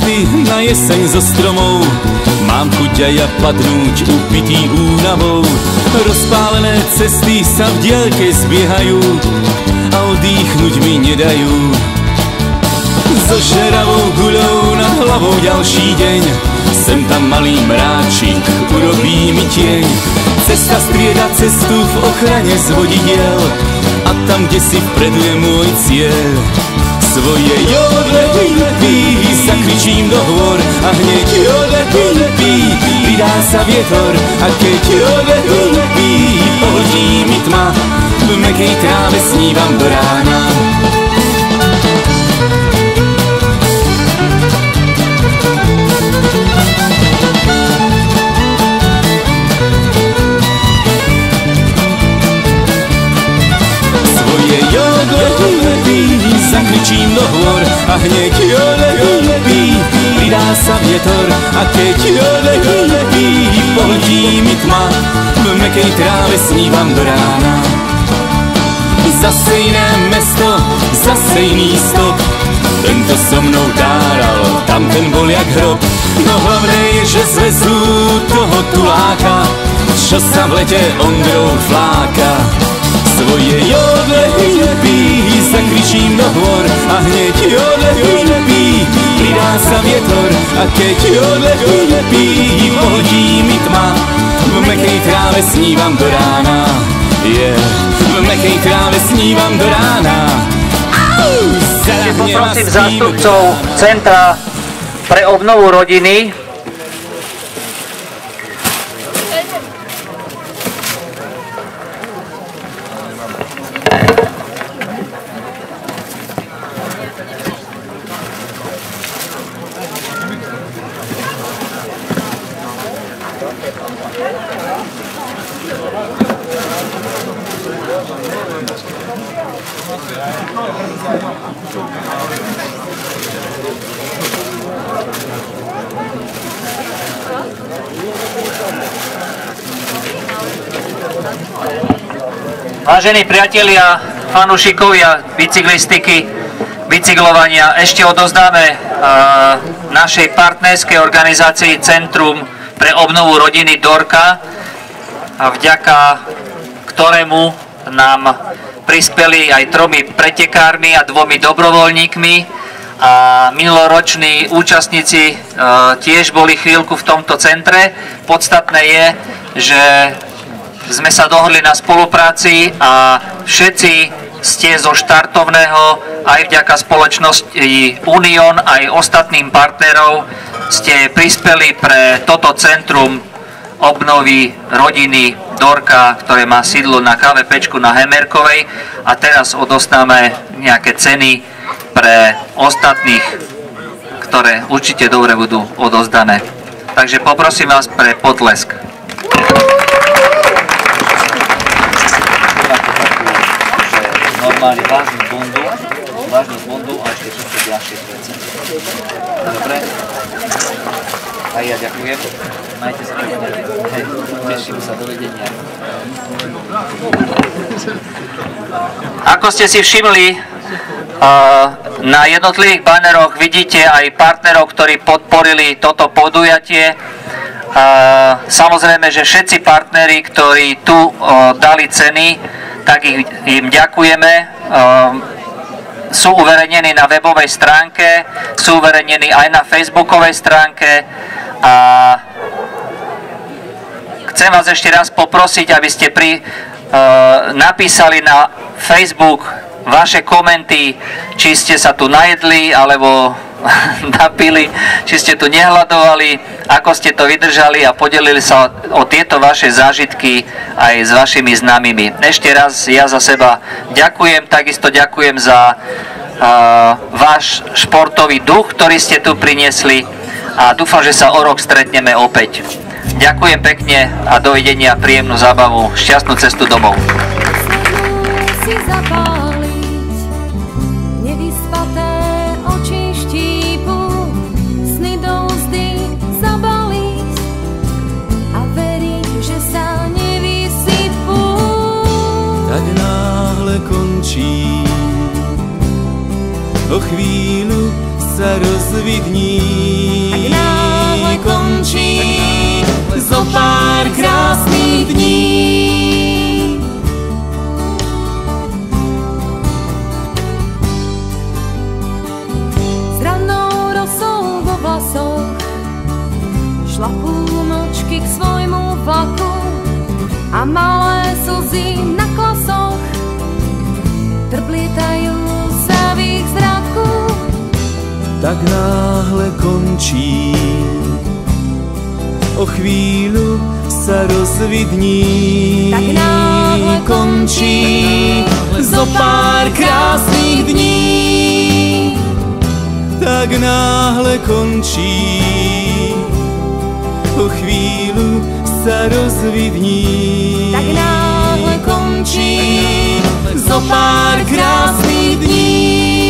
cesty na jeseň zo stromov. Mám chuť aj ja padnúť upitý únavou. Rozpálené cesty sa v diaľke zbiehajú a odýchnuť mi nedajú. So žeravou guľou nad hlavou ďalší deň, sem tam malý mráčik urobí mi tieň. Cesta strieda cestu v ochrane z vodidiel a tam, kde si vpredu je môj cieľ. Svoje jodle hudby zakričím do hôr a hneď jodle hudby pridá sa vietor. A keď jodle hudby pohodí mi tma, v mäkkej tráve snívam do rána. Svoje jodle hudby zakričím do hôr a hneď jodle hudby pridá sa vietor. A keď jodle hudby pohltí mi tma, v mäkkej tráve snívam do rána. Zase iné mesto, zase iný stop, tento so mnou táral, tamten bol jak hrob. No hlavné je, že zväzu toho tuláka, čo sa v lete Ondrou fláka. Svoje jodle hudby zakričím do hôr a hneď jodle hudby pridá sa vietor. A keď jodle hudby pohodí mi tma, v mäkkej tráve snívam do rána. V mäkkej tráve snívam do rána. Poprosím zástupcov Centra pre obnovu rodiny. Vážení priatelia, fanúšikovia bicyklistiky, bicyklovania, ešte odozdáme našej partnerskej organizácii Centrum pre obnovu rodiny Dorka, vďaka ktorému nám prispeli aj 3 pretekármi a 2 dobrovoľníkmi. A minuloroční účastníci tiež boli chvíľku v tomto centre. Podstatné je, že sme sa dohodli na spolupráci a všetci ste zo štartovného, aj vďaka spoločnosti Union, aj ostatným partnerov, ste prispeli pre toto centrum obnovy rodiny Dorka, ktoré má sídlo na KVPčku na Hemerkovej. A teraz odostáme nejaké ceny pre ostatných, ktoré určite dobre budú odozdané. Takže poprosím vás pre potlesk. Normálne vážnu bundu a ešte všetko ďalšie veci. Dobre? A ja ďakujem. Majte sa pekne. Teším sa, dovidenia. Ako ste si všimli, na jednotlivých baneroch vidíte aj partnerov, ktorí podporili toto podujatie. Samozrejme, že všetci partneri, ktorí tu dali ceny, tak im ďakujeme. Sú uverejnení na webovej stránke, sú uverejnení aj na facebookovej stránke. A chcem vás ešte raz poprosiť, aby ste napísali na Facebook vaše komenty, či ste sa tu najedli alebo napili, či ste tu nehľadovali, ako ste to vydržali a podelili sa o tieto vaše zážitky aj s vašimi známymi. Ešte raz ja za seba ďakujem, takisto ďakujem za váš športový duch, ktorý ste tu priniesli a dúfam, že sa o rok stretneme opäť. Ďakujem pekne a dovidenia, príjemnú zábavu, šťastnú cestu domov. O chvíľu sa rozvidní tak náhle končí zo pár krásnych dní. S rannou rosou vo vlasoch šlapú mlčky k svojmu vlaku a malé slzy na klasoch trblietajú sa v ich zraku. Tak náhle končí, o chvíľu sa rozvidní. Tak náhle končí zo pár krásnych dní. Tak náhle končí, o chvíľu sa rozvidní. Tak náhle končí zo pár krásnych dní.